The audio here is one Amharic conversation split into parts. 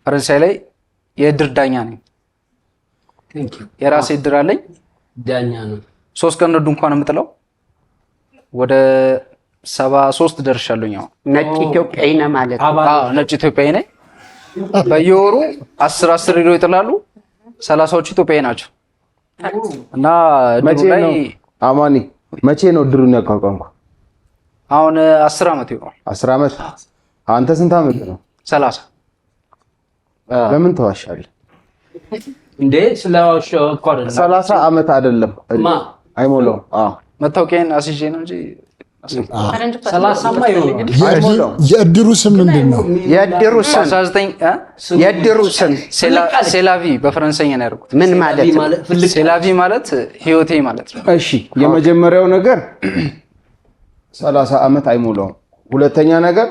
ፈረንሳይ ላይ የእድር ዳኛ ነኝ። የራሴ እድር አለኝ። ዳኛ ነው። 3 ቀን ነው ድንኳን የምጥለው። ወደ 73 ደርሻለሁ። ነጭ ኢትዮጵያዊ ነህ ማለት ነው? አዎ ነጭ ኢትዮጵያዊ ነኝ። በየወሩ 10 ኪሎ ይጥላሉ። 30ዎቹ ኢትዮጵያዊ ናቸው። እና መቼ ነው አማኒ መቼ ነው እድሩን ያቋቋምከው? አሁን 10 ዓመት ይሆናል። 10 ዓመት። አንተ ስንት ዓመት ነው? 30። ለምን ተዋሻለህ እንዴ? ስለዋሻው እኮ አይደለም። 30 ዓመት አይደለም አይሞላውም። መታወቂያን አስይዤ ነው እንጂ 30ማ ይሆናል። የእድሩ ስም ምንድን ነው? የእድሩ ስም ሴላቪ በፈረንሳይኛ ነው ያደረኩት። ምን ማለት ነው? ሴላቪ ማለት ህይወቴ ማለት ነው። እሺ የመጀመሪያው ነገር 30 ዓመት አይሞላውም። ሁለተኛ ነገር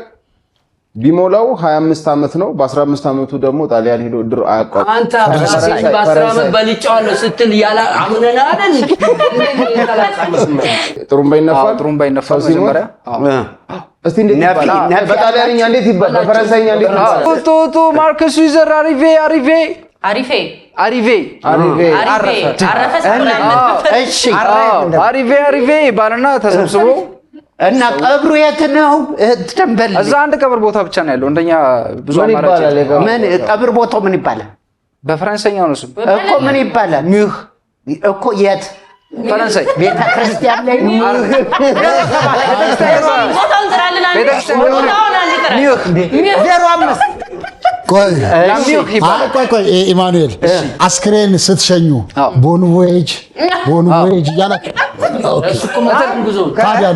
ቢሞላው 25 ዓመት ነው። በ15 ዓመቱ ደግሞ ጣሊያን ሄዶ እድር አያቋቁም። አንተ በ10 ዓመት በልጫዋለሁ ስትል ያላ አሁንና አይደል? ጥሩምባ ይነፋል። ጥሩምባ ይነፋል መጀመሪያ። እስቲ እንዴት ይባላል? በጣሊያንኛ እንዴት ይባላል? በፈረንሳይኛ እንዴት ይባላል? ቶቶ ማርከስ ዩዘር አሪቬ አሪቬ አሪፌ አሪቬ እሺ አሪቬ አሪቬ ባልና ተሰብስቦ እና ቀብሩ የት ነው? ተንበል እዛ አንድ ቀብር ቦታ ብቻ ነው ያለው። እንደኛ ብዙ አማራጭ ምን ቀብር ቦታው ምን ይባላል? በፈረንሳይኛው ነው ስሙ እኮ ምን ይባላል? ሚህ እኮ የት? ፈረንሳይ ቤተ ክርስቲያን ላይ ቆይ ኢማኑኤል አስክሬን ስትሸኙ ቦን ቮዬጅ እያላችሁ ታዲያ